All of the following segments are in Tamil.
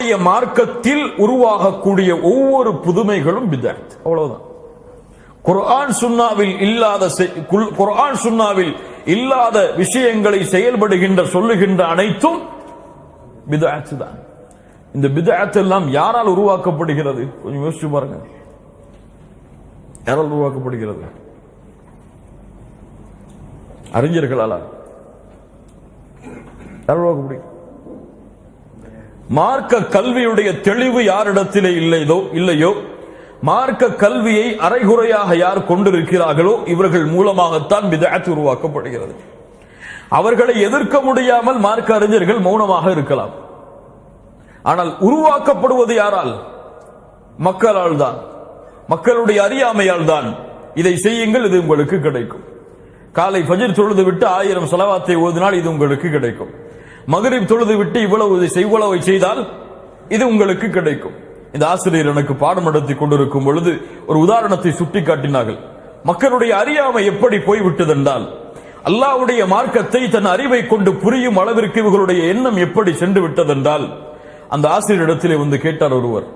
அல்லாஹ்வுடைய மார்க்கத்தில் உருவாகக்கூடிய ஒவ்வொரு புதுமைகளும் பித்அத். அவ்வளவுதான். குர்ஆன் சுன்னாவில் இல்லாத விஷயங்களை செயல்படுகின்ற சொல்லுகின்ற அனைத்தும் பித்அத் தான். இந்த பித்அத் எல்லாம் யாரால் உருவாக்கப்படுகிறது? கொஞ்சம் யோசிச்சு பாருங்க. யாரால் உருவாக்கப்படுகிறது? அறிஞர்களால். யாரால் உருவாக்கப்படுகிறது? மார்க்க கல்வியுடைய தெளிவு யாரிடத்திலே இல்லையோ, மார்க்க கல்வியை அரைகுறையாக யார் கொண்டிருக்கிறார்களோ இவர்கள் மூலமாகத்தான் பித்அத் உருவாக்கப்படுகிறது. அவர்களை எதிர்க்க முடியாமல் மார்க்க அறிஞர்கள் மௌனமாக இருக்கலாம். ஆனால் உருவாக்கப்படுவது யாரால்? மக்களால் தான், மக்களுடைய அறியாமையால் தான். இதை செய்யுங்கள், இது உங்களுக்கு கிடைக்கும். காலை ஃபஜ்ர் தொழுது விட்டு 1000 ஸலவாத்தை ஓதினால் இது உங்களுக்கு கிடைக்கும். மக்ரிப் தொழுது விட்டு இவ்வளவு செய்தால் இது உங்களுக்கு கிடைக்கும். இந்த ஆசிரியர் எனக்கு பாடம் நடத்தி கொண்டிருக்கும் பொழுது ஒரு உதாரணத்தை சுட்டி காட்டினார்கள். மக்களுடைய அறியாமை எப்படி போய்விட்டது என்றால், அல்லாஹ்வுடைய மார்க்கத்தை தன் அறிவை கொண்டு புரியும் அளவிற்கு இவர்களுடைய எண்ணம் எப்படி சென்று விட்டதென்றால், அந்த ஆசிரியரிடத்திலே வந்து கேட்டார் ஒருவர்,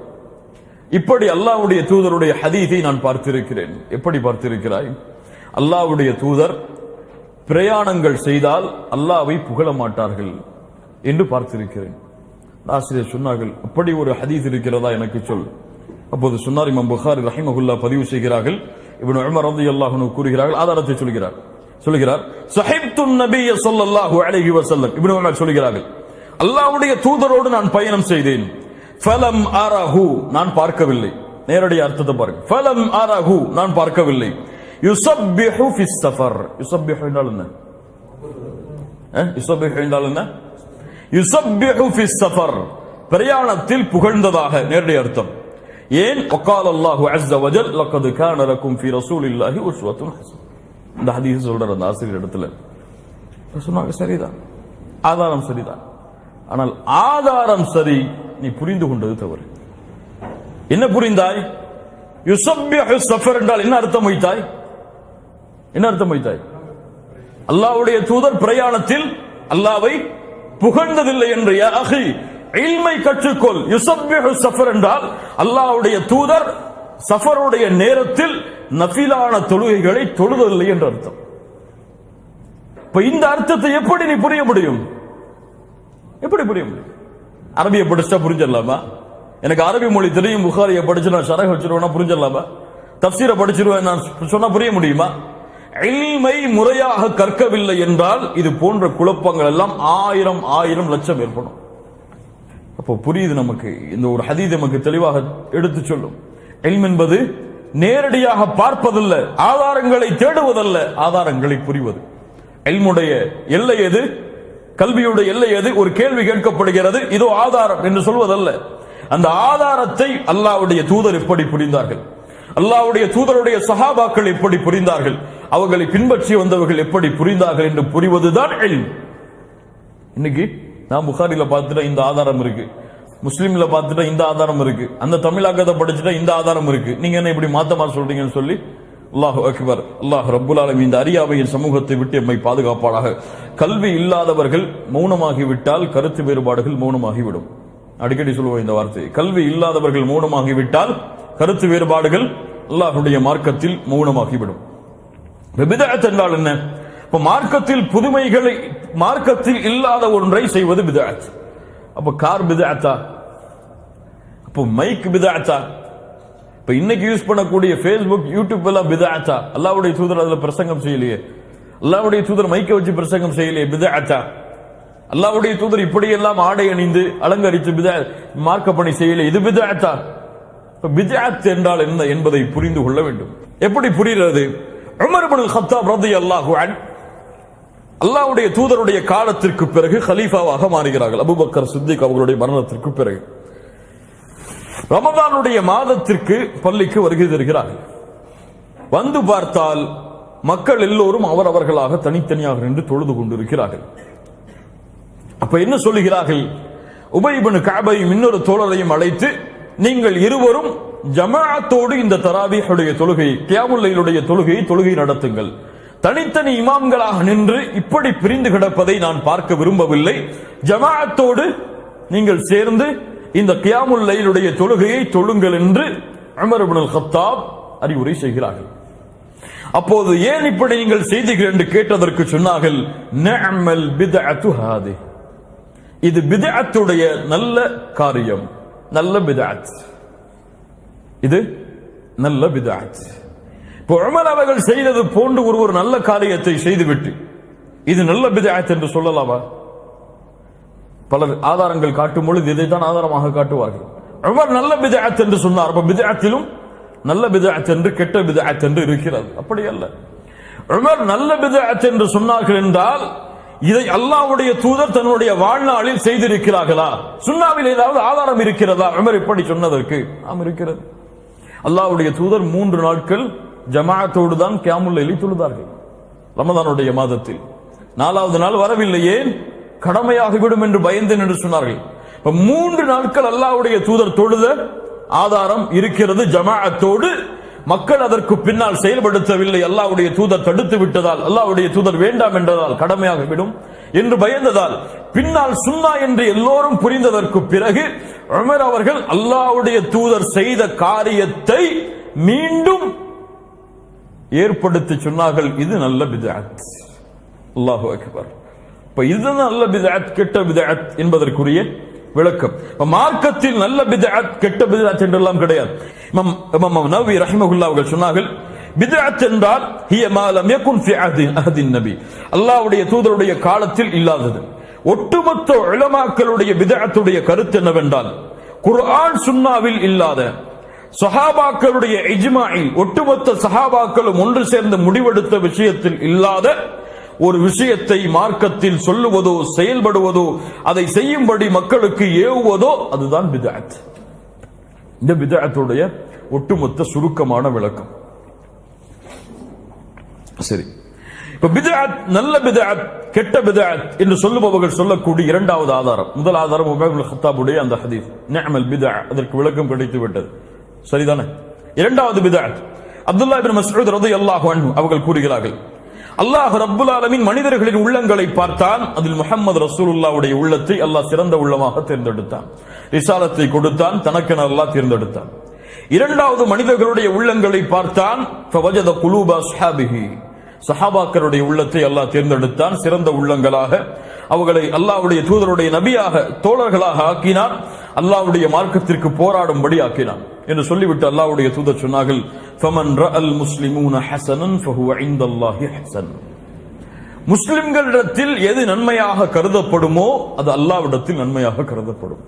இப்படி அல்லாஹ்வுடைய தூதருடைய ஹதீஸை நான் பார்த்திருக்கிறேன். எப்படி பார்த்திருக்கிறாய்? அல்லாஹ்வுடைய தூதர் பிரயாணங்கள் செய்தால் அல்லாஹ்வை புகழ மாட்டார்கள் என்று பார்த்திருக்கிறேன். ஆசிரியர் சொன்னார்கள், அப்படி ஒரு ஹதீஸ் இருக்கிறதா எனக்கு சொல். அப்போது சொன்னார், இமாம் புகாரி ரஹிமஹுல்லாஹ் பதிவு செய்கிறார்கள், இப்னு உமர் ரலியல்லாஹு அன்ஹு கூறுகிறார்கள், ஆதாரத்தை சொல்கிறார் ஸஹிப்துன் நபிய ஸல்லல்லாஹு அலைஹி வஸல்லம். இப்னு உமர் சொல்கிறார்கள், அல்லாஹ்வுடைய தூதரோடு நான் பயணம் செய்தேன். ஃபலம் அரஹு, நான் பார்க்கவில்லை. நேரடி அர்த்தத்தை பாருங்க. ஃபலம் அரஹு, நான் பார்க்கவில்லை. யுஸப்பிஹு ஃபிஸ் ஸஃபர். யுஸப்பிஹு என்றால் என்ன? யுஸப்பிஹு என்றால் என்ன? யுஸப்பிஹு ஃபிஸ் ஸஃபர், பிரயாணத்தில் புகழ்ந்ததாக நேரடி அர்த்தம். ஏன்? வகால அல்லாஹு அஸ்ஸ வஜல் லகத் கான லகும் ஃபீ ரசூலில்லாஹி உஸ்வத்துன் ஹஸன. இந்த ஹதீஸ் சொல்ற அந்த ஆசிரியர் இடத்துல சொன்னாங்க, சரிதான், ஆதாரம் சரிதான். ஆனால் ஆதாரம் சரி, நீ புரிந்து கொண்டது தவறு. என்ன புரிந்தாய்? யுஸப்பிஹு ஸஃபர் என்றால் என்ன அர்த்தம் வைத்தாய்? என்ன அர்த்தம் வைத்தாய்? அல்லாஹ்வுடைய தூதர் பிரயாணத்தில் அல்லாஹ்வை புகழ்ந்ததில்லை என்று. யா அஹி, இல்மை கற்றுக்கொள். யுஸப்பிஹு ஸஃபர் என்றால் அல்லாஹ்வுடைய தூதர் சஃபருடைய நேரத்தில் நஃபிலான தொழுகைகளை தொழுதவில்லை என்று அர்த்தம். இப்ப இந்த அர்த்தத்தை எப்படி நீ புரிய முடியும்? எப்படி புரிய முடியும்? அரபியை படிச்சா புரிஞ்சிடலாமா? எனக்கு அரபி மொழி தெரியும், புகாரியை படிச்சு நான் ஷரஹ் வச்சிருவேன்னா புரிஞ்சிடலாமா? தஃப்சீரை படிச்சிருவேன் நான் சொன்னா புரிய முடியுமா? இல்மை முறையாக கற்கவில்லை என்றால் இது போன்ற குழப்பங்கள் எல்லாம் 1000 லட்சம் ஏற்படும். அப்போ புரியுது நமக்கு. இந்த ஒரு ஹதீஸ் நமக்கு தெளிவாக எடுத்து சொல்லும். இல்ம் என்பது நேரடியாக பார்ப்பதல்ல, ஆதாரங்களை தேடுவதல்ல, ஆதாரங்களை புரிவது. இல்முடைய எல்லை எது? கல்வியுடைய எல்லை எது? ஒரு கேள்வி கேட்கப்படுகிறது, இதோ ஆதாரம் என்று சொல்வதல்ல. அந்த ஆதாரத்தை அல்லாஹ்வுடைய தூதர் எப்படி புரிந்தார்கள், அல்லாஹ்வுடைய தூதருடைய சஹாபாக்கள் எப்படி புரிந்தார்கள், அவர்களை பின்பற்றி வந்தவர்கள் எப்படி புரிந்தார்கள் என்று புரிவதுதான் இல்ம். இன்னைக்கு நான் புகாரில பார்த்துட்டா இந்த ஆதாரம் இருக்கு, முஸ்லீம்ல பார்த்துட்டா இந்த ஆதாரம் இருக்கு, அந்த தமிழாக்கத்தை படிச்சுட்டா இந்த ஆதாரம் இருக்கு, நீங்க என்ன இப்படி மாத்தமா சொல்றீங்கன்னு சொல்லி, அல்லாஹு அக்பர். அல்லாஹ் ரப்புல் ஆலமீன் இந்த அறியாமையின் சமூகத்தை விட்டு எம்மை பாதுகாப்பானாக. கல்வி இல்லாதவர்கள் மௌனமாகிவிட்டால் கருத்து வேறுபாடுகள் மௌனமாகிவிடும். அடிக்கடி சொல்லுவோம் இந்த வார்த்தை. கல்வி இல்லாதவர்கள் மௌனமாகிவிட்டால் கருத்து வேறுபாடுகள் அல்லாஹ்வுடைய மார்க்கத்தில் மௌனமாகிவிடும். பித்அத் என்றால் என்ன? இப்ப மார்க்கத்தில் புதுமைகளை, மார்க்கத்தில் இல்லாத ஒன்றை செய்வது பித்அத். அப்ப கார் பித்அத்தா? அப்போ மைக் பித்அத்தா? இப்ப இன்னைக்கு யூஸ் பண்ணக்கூடிய ஃபேஸ்புக், யூடியூப் எல்லாம் பித்அத்தா? அல்லாஹ்வுடைய தூதர் அதுல பிரசங்கம் செய்யலையே, அல்லாஹ்வுடைய தூதர் மைக்கை வச்சு பிரசங்கம் செய்யலையே, பித்அத்தா? அல்லாஹ்வுடைய தூதர் இப்படி எல்லாம் ஆடை அணிந்து அலங்கரித்து மார்க்க பணி செய்யலையே, இது பித்அத்தா? பித்அத் என்றால் என்ன என்பதை புரிந்து கொள்ள வேண்டும். எப்படி புரிகிறது? உமர் இப்னு கத்தாப் ரலியல்லாஹு அன்ஹு அல்லாஹ்வுடைய தூதருடைய காலத்திற்கு பிறகு கலீஃபாவாக மாறுகிறார்கள். அபூபக்கர் சித்திக் அவர்களுடைய மரணத்திற்கு பிறகு ரமதானுடைய மாதத்திற்கு பள்ளிக்கு வருகை தருகிறார்கள். வந்து பார்த்தால் மக்கள் எல்லோரும் அவரவர்களாக தனித்தனியாக நின்று தொழுது கொண்டிருக்கிறார்கள். அப்ப என்ன சொல்லுகிறார்கள்? உபய் இப்னு கஅபையும் இன்னொரு தோழரையும் அழைத்து, நீங்கள் இருவரும் ஜமாஅத்தோடு இந்த தராவீஹுடைய தொழுகை, கியாமுல் லைலுடைய தொழுகை நடத்துங்கள். தனித்தனி இமாம்களாக நின்று இப்படி பிரிந்து கிடப்பதை நான் பார்க்க விரும்பவில்லை. ஜமாஅத்தோடு நீங்கள் சேர்ந்து இந்த கியாமுல் லைலுடைய தொழுகையை தொழுங்கள் என்று உமர் இப்னு அல்-கத்தாப் அறிவுரை செய்கிறார்கள். அப்போது ஏன் இப்படி நீங்கள் செய்தீர்கள் என்று கேட்டதற்கு சொன்னார்கள், நிஅமல் பித்அத்து ஹாதி, இது பித்அத்துடைய நல்ல காரியம், நல்ல பித்அத், இது நல்ல பித்அத். இப்போ உமர் அவர்கள் செய்தது போன்று ஒரு நல்ல காரியத்தை செய்துவிட்டு இது நல்ல பித்அத் என்று சொல்லலாமா? பலர் ஆதாரங்கள் காட்டும் பொழுது இதைத்தான் ஆதாரமாக காட்டுவார்கள். உமர் நல்ல பித்அத் என்று சொன்னார். அப்ப பித்அத்திலும் நல்ல பித்அத் என்று கெட்ட பித்அத் என்று இருக்கிறது. அப்படி அல்ல. உமர் நல்ல பித்அத் என்று சொன்னார்கள் என்றால் இதை அல்லாஹ்வுடைய தூதர் தன்னுடைய வாழ்நாளில் செய்திருக்கிறார்களா? சுன்னாவில் ஏதாவது ஆதாரம் இருக்கிறதா உமர் இப்படி சொன்னதற்கு? ஆம், இருக்கிறது. அல்லாஹ்வுடைய தூதர் 3 நாட்கள் ஜமாஅத்தோடு தான் கியாமுல் லைலை தொழுதார்கள் ரமதானுடைய மாதத்தில். 4வது நாள் வரவில்லை. ஏன்? கடமையாகிவிடும் என்று பயந்தேன் என்று சொன்னார்கள். 3 நாட்கள் அல்லாஹ்வுடைய தூதர் தொழுத ஆதாரம் இருக்கிறது ஜமாஅத்தோடு. மக்கள் அதற்கு பின்னால் செயல்படுத்தவில்லை, அல்லாஹ்வுடைய தூதர் தடுத்து விட்டதால், அல்லாஹ்வுடைய தூதர் வேண்டாம் என்றதால், கடமையாகிவிடும் என்று பயந்ததால், பின்னால் சுன்னா என்று எல்லோரும் புரிந்ததற்கு பிறகு உமர் அவர்கள் அல்லாஹ்வுடைய தூதர் செய்த காரியத்தை மீண்டும் ஏற்படுத்தி சொன்னார்கள், இது நல்ல பித்அத். அல்லாஹு அக்பர். இப்ப இது நல்ல பித்அத் கெட்ட பித்அத் என்பதற்குரிய விளக்கம். மார்க்கத்தில் நல்ல பித்அத் கெட்ட பித்அத் என்றெல்லாம் கிடையாது. இமாம் நவவி ரஹிமஹுல்லாஹ் அவர்கள் சொன்னார்கள், பித்அத் என்றால் ஹிய மா லம் யகுன் ஃபி அஹதின் நபி, அல்லாஹ்வுடைய தூதருடைய காலத்தில் இல்லாதது. ஒட்டுமொத்த உலமாக்களுடைய பித்அத்துடைய கருத்து என்னவென்றால், குர்ஆன் சுன்னாவில் இல்லாத, சஹாபாக்களுடைய இஜ்மாஇல் ஒட்டுமொத்த சஹாபாக்களும் ஒன்று சேர்ந்து முடிவெடுத்த விஷயத்தில் இல்லாத ஒரு விஷயத்தை மார்க்கத்தில் சொல்லுவதோ செயல்படுவதோ அதை செய்யும்படி மக்களுக்கு ஏவுவதோ அதுதான் பித்அத். இந்த பித்அத்துடைய ஒட்டுமொத்த சுருக்கமான விளக்கம். சரி, இப்ப பித்அத் நல்ல பித்அத் கெட்ட பித்அத் என்று சொல்லுபவர்கள் சொல்லக்கூடிய இரண்டாவது ஆதாரம், முதல் ஆதாரம் உமர் இப்னு கத்தாபுடைய அந்த ஹதீஸ் நிஅமல் பித்அ, அதற்கு விளக்கம் கிடைத்து விட்டது. சரிதானே? இரண்டாவது பித்அத் அப்துல்லாஹ் இப்னு மஸ்ஊத் ரலியல்லாஹு அன்ஹு அவர்கள் கூறுகிறார்கள், அல்லாஹ் ரப்புல் ஆலமீன் மனிதர்களின் உள்ளங்களை பார்த்தான், அதில் முஹம்மது ரசூலுல்லாஹ்வுடைய உள்ளத்தை அல்லாஹ் சிறந்த உள்ளமாக தேர்ந்தெடுத்தான், ரிசாலத்தை கொடுத்தான், தனக்கென அல்லாஹ் தேர்ந்தெடுத்தான். இரண்டாவது மனிதர்களுடைய உள்ளங்களை பார்த்தான், ஃபவஜத குலூப அஸ்ஹாபிஹி, சஹாபாக்களுடைய உள்ளத்தை அல்லாஹ் தேர்ந்தெடுத்தான், சிறந்த உள்ளங்களாக அவர்களை அல்லாஹ்வுடைய தூதருடைய நபியாக தோழர்களாக ஆக்கினான், அல்லாஹ்வுடைய மார்க்கத்திற்கு போராடும்படி ஆக்கினான் என்று சொல்லிவிட்டு அல்லாஹ்வுடைய தூதர் சொன்னார்கள், ஃபமன் ரஅல் முஸ்லிமூன ஹஸனன் ஃபஹுவ இன்தல்லாஹி ஹஸன், முஸ்லிம்களிடத்தில் எது நன்மையாக கருதப்படுமோ அது அல்லாஹ்விடத்தில் நன்மையாக கருதப்படும்.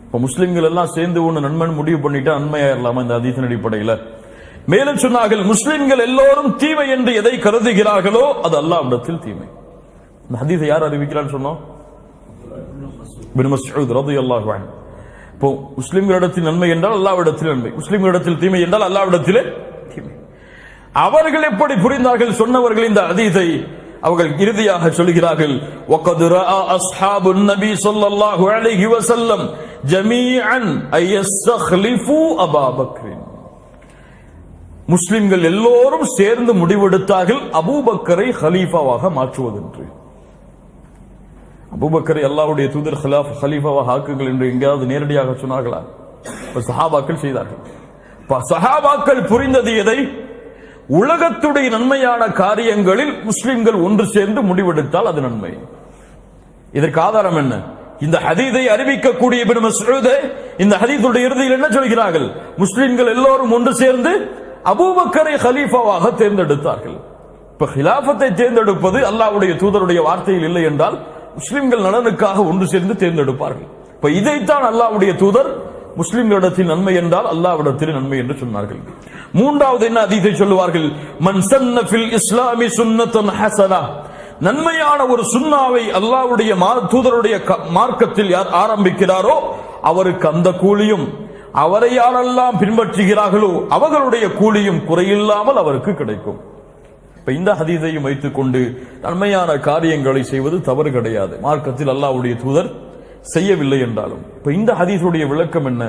இப்ப முஸ்லிம்கள் எல்லாம் சேர்ந்து ஒன்று நன்மைன்னு முடிவு பண்ணிட்டா நன்மையாயிரலாமா இந்த ஹதீஸின் அடிப்படையில்? மேலும் சொன்னார்கள், முஸ்லிம்கள் எல்லோரும் தீமை என்று எதை கருதுகிறார்களோ அது அல்லாஹ்விடத்தில் தீமை. இந்த ஹதீஸை யார் அறிவிக்கிறான்னு சொன்னோம்? இப்னு மஸ்ஊத் ரலியல்லாஹு அன்ஹு. இப்போ முஸ்லிம்களிடத்தில் நன்மை என்றால் அல்லாஹ்விடத்தில் நன்மை, முஸ்லிம்களிடத்தில் தீமை என்றால் அல்லாஹ்விடத்திலே தீமை. அவர்கள் எப்படி புரிந்தார்கள் சொன்னவர்கள் இந்த ஹதீஸை? அவர்கள் இறுதியாக சொல்கிறார்கள், வகத் ரஆ அஸ்ஹாபுன் நபி ஸல்லல்லாஹு அலைஹி வஸல்லம் ஜமீஅன் அயஸ்தக்லிஃபு அபூ பக்ர், முஸ்லிம்கள் எல்லோரும் சேர்ந்து முடிவெடுத்தார்கள் அபூபக்கரை ஹலீஃபாவாக மாற்றுவதென்று. அபூபக்கரை அல்லாஹ்வுடைய தூதர் ஹலீஃபாவாக ஆக்குங்கள் என்று எங்கேயாவது நேரடியாக சொன்னார்களா? சஹாபாக்கள் செய்தார்கள். சஹாபாக்கள் புரிந்தது எதை? உலகத்துடைய நன்மையான காரியங்களில் முஸ்லிம்கள் ஒன்று சேர்ந்து முடிவெடுத்தால் அது நன்மை. இதற்கு ஆதாரம் என்ன? இந்த ஹதீஸை அறிவிக்கக்கூடிய இப்னு மஸ்ஊத் இந்த ஹதீஸுடைய இறுதியில் என்ன சொல்கிறார்கள்? முஸ்லிம்கள் எல்லோரும் ஒன்று சேர்ந்து அபூபக்கரை ஹலீஃபாவாக தேர்ந்தெடுத்தார்கள். இப்ப ஹிலாஃபத்தை தேர்ந்தெடுப்பது அல்லாஹ்வுடைய தூதருடைய வார்த்தையில் இல்லை என்றால் முஸ்லிம்கள் நலனுக்காக ஒன்று சேர்ந்து தேர்ந்தெடுப்பார்கள். இப்ப இதைத்தான் அல்லாஹ்வுடைய தூதர் முஸ்லிம்களிடத்தில் நன்மை என்றால் அல்லாஹ்விடத்தில் நன்மை என்று சொன்னார்கள். மூன்றாவது என்ன ஹதீஸை சொல்லுவார்கள்? மன் சன்ன ஃபில் இஸ்லாமி சுன்னத்தன் ஹஸனா, நன்மையான ஒரு சுன்னாவை அல்லாஹ்வுடைய தூதருடைய மார்க்கத்தில் யார் ஆரம்பிக்கிறாரோ அவருக்கு அந்த கூலியும், அவரை யாரெல்லாம் பின்பற்றுகிறார்களோ அவர்களுடைய கூலியும் குறையில்லாமல் அவருக்கு கிடைக்கும். இப்ப இந்த ஹதீஸையும் வைத்துக் கொண்டு நன்மையான காரியங்களை செய்வது தவறு கிடையாது, மார்க்கத்தில் அல்லாஹ்வுடைய தூதர் செய்யவில்லை என்றாலும். இப்ப இந்த ஹதீஸுடைய விளக்கம் என்ன?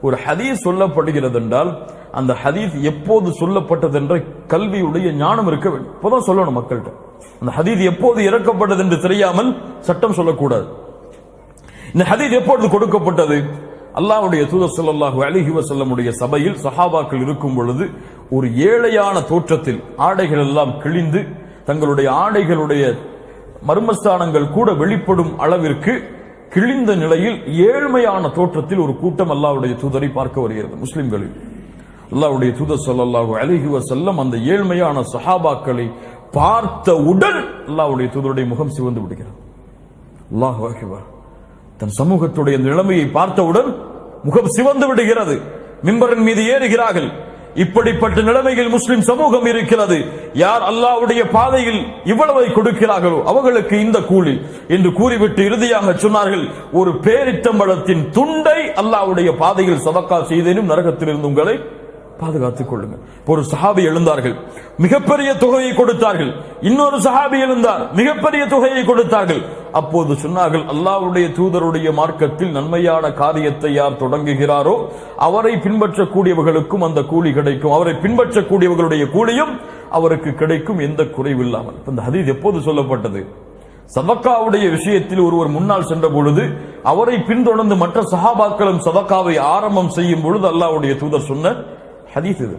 ஒரு ஹதீஸ் சொல்லப்படுகிறது என்றால் அந்த ஹதீஸ் எப்போது சொல்லப்பட்டது என்ற கல்வியுடைய ஞானம் இருக்க வேண்டும். இப்போதான் சொல்லணும் மக்கள்கிட்ட. அந்த ஹதீஸ் எப்போது இறக்கப்பட்டது என்று தெரியாமல் சட்டம் சொல்லக்கூடாது. இந்த ஹதீஸ் எப்பொழுது கொடுக்கப்பட்டது? அல்லாஹ்வுடைய தூதர் ஸல்லல்லாஹு அலைஹி வஸல்லமுடைய சபையில் சஹாபாக்கள் இருக்கும் பொழுது ஒரு ஏழையான தோற்றத்தில் ஆடைகள் எல்லாம் கிழிந்து தங்களுடைய ஆடைகளுடைய மர்மஸ்தானங்கள் கூட வெளிப்படும் அளவிற்கு கிழிந்த நிலையில் ஏழ்மையான தோற்றத்தில் ஒரு கூட்டம் அல்லாஹ்வுடைய தூதரை பார்க்க வருகிறது. முஸ்லிம்களில் அல்லாஹ்வுடைய தூதர் ஸல்லல்லாஹு அலைஹி வஸல்லம் அந்த ஏழ்மையான சஹாபாக்களை பார்த்தவுடன் அல்லாஹ்வுடைய தூதருடைய முகம் சிவந்து விடுகிறது. அல்லாஹு அக்பர். தன் சமூகத்துடைய நிலைமையை பார்த்தவுடன் முகம் சிவந்து விடுகிறது. மிம்பரின் மீது ஏறுகிறார்கள். இப்படிப்பட்ட நிலைமையில் முஸ்லிம் சமூகம் இருக்கிறது. யார் அல்லாஹ்வுடைய பாதையில் இவ்வளவை கொடுக்கிறார்களோ அவர்களுக்கு இந்த கூலி என்று கூறிவிட்டு இறுதியாக சொன்னார்கள், ஒரு பேரித்தம்பழத்தின் துண்டை அல்லாஹ்வுடைய பாதையில் சதக்கா செய்தேனும் நரகத்திலிருந்து உங்களை பாதுகாத்துக் கொள்ளுங்கள். ஒரு சஹாபி எழுந்தார்கள், மிகப்பெரிய தொகையை கொடுத்தார்கள். இன்னொரு சஹாபி எழுந்தார், மிகப்பெரிய தொகையை கொடுத்தார்கள். அப்போது சொன்னார்கள், அல்லாஹ்வுடைய தூதருடைய மார்க்கத்தில் நன்மையான காரியத்தை யார் தொடங்குகிறாரோ அவரை பின்பற்றக்கூடியவர்களுக்கும் அந்த கூலி கிடைக்கும், அவரை பின்பற்றக்கூடியவர்களுடைய கூலியும் அவருக்கு கிடைக்கும், எந்த குறைவில்லாமல். இந்த ஹதீஸ் எப்போது சொல்லப்பட்டது? சதக்காவுடைய விஷயத்தில் ஒருவர் முன்னால் சென்ற பொழுது அவரை பின்தொடர்ந்து மற்ற சஹாபாக்களும் சதக்காவை ஆரம்பம் செய்யும் பொழுது அல்லாஹ்வுடைய தூதர் சொன்ன ஹதீஸ் இது.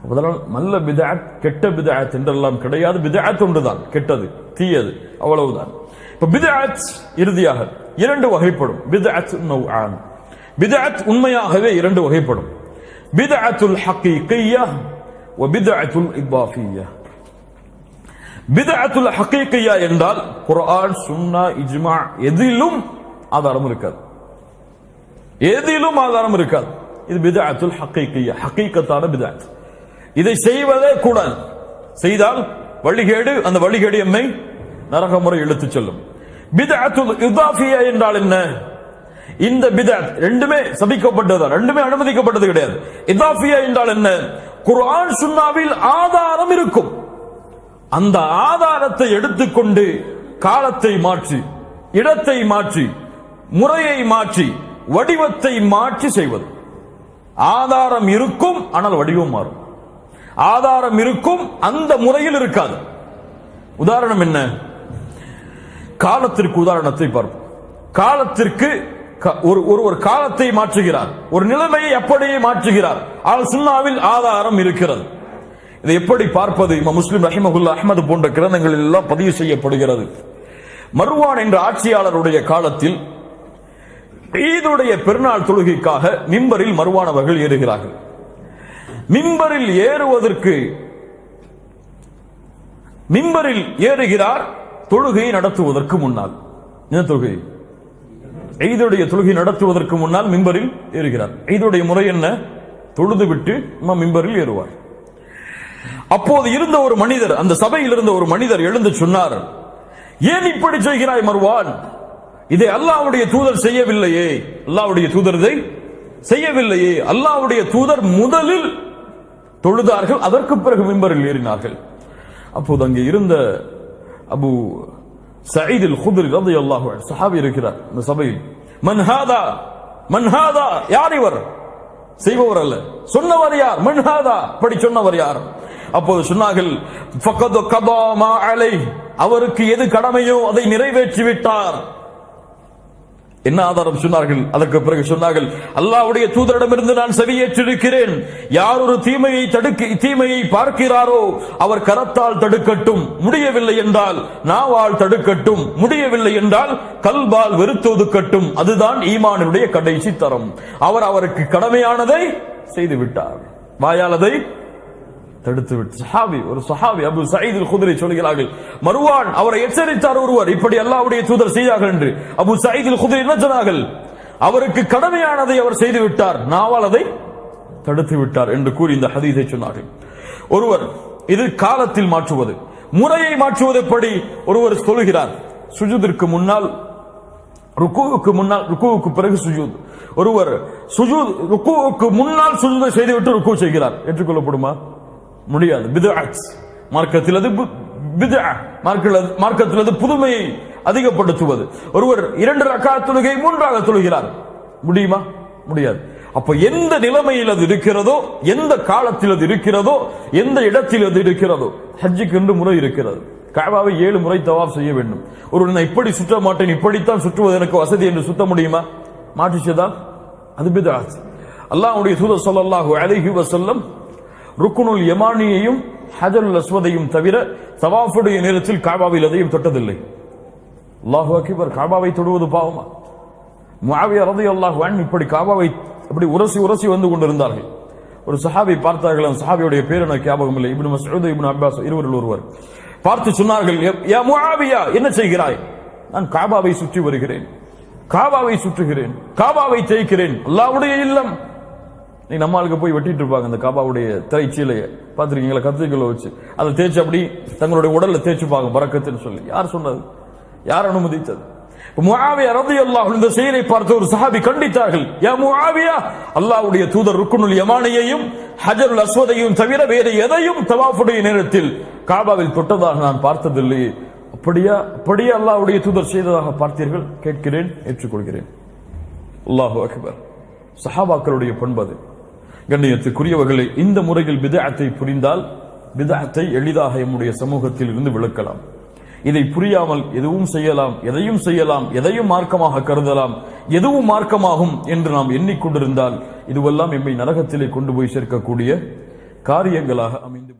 அதனால் நல்ல பித்அத் கெட்ட பித்அத் என்றெல்லாம் கிடையாது. பித்அத் ஒன்றுதான், கெட்டது தீயது, அவ்வளவுதான். இப்ப பித்அத் இறுதியாக இரண்டு வகைப்படும். பித்அத் நௌஆன். பித்அத் உண்மையாகவே இரண்டு வகைப்படும். பித்அத்துல் ஹகீகிய்யா வ பித்அத்துல் இதாஃபிய்யா. பித்அத்துல் ஹகீகிய்யா என்றால் குர்ஆன், சுன்னா, இஜ்மா எதிலும் ஆதாரம் இருக்காது, எதிலும் ஆதாரம் இருக்காது. இது பித்அத்துல் ஹகீகிய்யா, ஹகீகத்தான பித்அத். இதை செய்வதே கூடாது. செய்தால் வழிகேடு, அந்த வழிகேடு எம்மை நரக முறை இழுத்துச் செல்லும். பித்அத்துல் இதாஃபிய்யா என்றால் என்ன? இந்த பித்அத் ரெண்டுமே சபிக்கப்பட்டது, ரெண்டுமே அனுமதிக்கப்பட்டது கிடையாது. இதாஃபிய்யா என்றால் என்ன? குர்ஆன் சுன்னாவில் ஆதாரம் இருக்கும், அந்த ஆதாரத்தை எடுத்துக்கொண்டு காலத்தை மாற்றி, இடத்தை மாற்றி, முறையை மாற்றி, வடிவத்தை மாற்றி செய்வது. ஆதாரம் இருக்கும், ஆனால் வடிவம் மாறும். ஆதாரம் இருக்கும், அந்த முறையில் இருக்காது. உதாரணம் என்ன? காலத்திற்கு உதாரணத்தை பார்ப்போம். காலத்திற்கு ஒருவர் காலத்தை மாற்றுகிறார், ஒரு நிலைமையை அப்படியே மாற்றுகிறார், ஆனால் சுன்னாவில் ஆதாரம் இருக்கிறது. இதை எப்படி பார்ப்பது? இமாம் முஸ்லிம் ரஹிமஹுல்லாஹ், அஹ்மது போன்ற கிரந்தங்களில் எல்லாம் பதிவு செய்யப்படுகிறது. மர்வான் என்ற ஆட்சியாளருடைய காலத்தில் ஈதுடைய பெருநாள் தொழுகைக்காக மிம்பரில் மர்வான் அவர்கள் ஏறுகிறார்கள். மிம்பரில் ஏறுவதற்கு மிம்பரில் ஏறுகிறார் தொழுகையை நடத்துவதற்கு முன்னால். என்ன தொழுகை? ஈதுடைய தொழுகை நடத்துவதற்கு முன்னால் மிம்பரில் ஏறுகிறார். ஈதுடைய முறை என்ன? தொழுது விட்டு மிம்பரில் ஏறுவார். அப்போது இருந்த ஒரு மனிதர், அந்த சபையில் இருந்த ஒரு மனிதர் எழுந்து சொன்னார், ஏன் இப்படி செய்கிறாய் மர்வான்? இதை அல்லாஹ்வுடைய தூதர் செய்யவில்லையே, அல்லாஹ்வுடைய தூதர் இதை செய்யவில்லையே. அல்லாஹ்வுடைய தூதர் முதலில் தொழுதார்கள், அதற்கு பிறகு மிம்பரில் ஏறினார்கள். அப்போது அங்கே இருந்த அபு சயீத் அல் குத்ரி ரலியல்லாஹு அன்ஹு சஹாபி இருக்கிறார் இந்த சபையில். மன் ஹாதா, மன் ஹாதா, யார் இவர்? செய்பவர் அல்ல, சொன்னவர் யார்? மன் ஹாதா, அப்படி சொன்னவர் யார்? அப்போது சொன்னார்கள், ஃபகத் கதா மா அலைஹ், அவருக்கு எது கடமையோ அதை நிறைவேற்றி விட்டார். என்ன ஆதாரம் சொன்னார்கள்? அதற்கு பிறகு சொன்னார்கள், அல்லாஹ்வுடைய தூதரிடமிருந்து நான் செவியேற்றிருக்கிறேன், யார் ஒரு தீமையை பார்க்கிறாரோ அவர் கரத்தால் தடுக்கட்டும், முடியவில்லை என்றால் நாவால் தடுக்கட்டும், முடியவில்லை என்றால் கல்பால் வெறுத்து ஒதுக்கட்டும், அதுதான் ஈமானுடைய கடைசி தரம். அவருக்கு கடமையானதை செய்து விட்டார், வாயாலதை தடுத்து விட்டு. சஹாபி, ஒரு சஹாபி அபு சயீத் அல் குத்ரி சொல்கிறார்கள், மர்வான் அவரை எச்சரித்தார் ஒருவர், இப்படி அல்லாஹ்வுடைய தூதர் செய்தார்கள் என்று. அபு சயீத் அல் குத்ரி என்ன சொன்னார்கள்? அவருக்கு கடமையானதை அவர் செய்து விட்டார், நாவால் அதை தடுத்து விட்டார் என்று கூறி இந்த ஹதீஸை சொன்னார்கள். ஒருவர், இது காலத்தில் மாற்றுவது. முறையை மாற்றுவது எப்படி? ஒருவர் சொல்கிறார், சுஜூதிற்கு முன்னால், ருக்குவுக்கு முன்னால், ருக்குவுக்கு பிறகு சுஜூத். ஒருவர் சுஜூத் ருக்குவுக்கு முன்னால் சுஜூதை செய்துவிட்டு ருக்கு செய்கிறார், ஏற்றுக்கொள்ளப்படுமா? முடியாது. பித்அத் மார்க்கத்தில் அது பித்அ, மார்க்கத்தில் அது புதுமையை அதிகப்படுத்துவது. ஒருவர் 2 ரக்காத் தொழுகை 3ஆக தொழுகிறார், முடியுமா? முடியாது. அப்ப எந்த நிலைமையில் அது இருக்கிறதோ, எந்த காலத்தில் அது இருக்கிறதோ, எந்த இடத்தில் அது இருக்கிறதோ, ஹஜ்ஜுக்கு என்று முறை இருக்கிறது. கஅபாவை 7 முறை தவாப் செய்ய வேண்டும். ஒரு நான் இப்படி சுற்ற மாட்டேன், இப்படித்தான் சுற்றுவது எனக்கு வசதி என்று சுத்த முடியுமா? மாற்றிச்சதா? அது பித்அத். அல்லாஹ்வுடைய தூதர் ஸல்லல்லாஹு அலைஹி வஸல்லம் ருக்னுல் யமானியையும் ஹஜருல் அஸ்வதையும் தவிர தவாஃபுடைய நேரத்தில் கஅபாவில் எதையும் தொட்டதில்லை. அல்லாஹு அக்பர். கஅபாவை தொடுவது பாவமா? முஆவியா ரலியல்லாஹு அன்ஹு இப்படி கஅபாவை அப்படி உரசி உரசி வந்து கொண்டிருந்தார்கள். ஒரு சஹாபி பார்த்தார்கள். அந்த சஹாபியுடைய பேர் எனக்கு ஞாபகம் இல்லை. இப்னு மஸ்ஊத், இப்னு அப்பாஸ் இருவரில் ஒருவர். பார்த்து சொன்னார்கள், யா முஆவியா, என்ன செய்கிறாய்? நான் கஅபாவை சுற்றி வருகிறேன், கஅபாவை சுற்றுகிறேன், கஅபாவை தேய்க்கிறேன். அல்லாஹ்வுடைய இல்லம். நீ நம்மளுக்கு போய் வெட்டிட்டு இருப்பாங்க அந்த கஅபாவுடைய திரைச்சீலையை பார்த்திருக்கீங்களா? கத்திரிக்கோலை வச்சு அதை தேய்ச்சி அப்படி தங்களுடைய உடல்ல தேய்ச்சுப்பாங்க பரக்கத்துன்னு சொல்லி. யார் சொன்னது? யார் அனுமதித்தது? முஆவியா ரலியல்லாஹு அன்ஹு இந்த செயலை பார்த்து ஒரு சஹாபி கண்டித்தார்கள். யா முஆவியா, அல்லாஹ்வுடைய தூதர் ருக்னுல் யமானியையும் ஹஜருல் அஸ்வதையும் தவிர வேறு எதையும் தவாஃபுடைய நேரத்தில் கஅபாவில் தொட்டதாக நான் பார்த்ததில்லை. அப்படியா அல்லாஹ்வுடைய தூதர் செய்ததாக பார்த்தீர்கள்? கேட்கிறேன், ஏற்றுக்கொள்கிறேன். அல்லாஹு அக்பர். சஹாபாக்களுடைய பண்பது. கண்ணியத்துக்குரியவர்களே, இந்த முறையில் பித்அத்தை புரிந்தால் பித்அத்தை எளிதாக நம்முடைய சமூகத்தில் இருந்து விலக்கலாம். இதை புரியாமல் எதுவும் செய்யலாம், எதையும் செய்யலாம், எதையும் மார்க்கமாக கருதலாம், எதுவும் மார்க்கமாகும் என்று நாம் எண்ணிக்கொண்டிருந்தால் இதுவெல்லாம் எம்மை நரகத்திலே கொண்டு போய் சேர்க்கக்கூடிய காரியங்களாக அமைந்து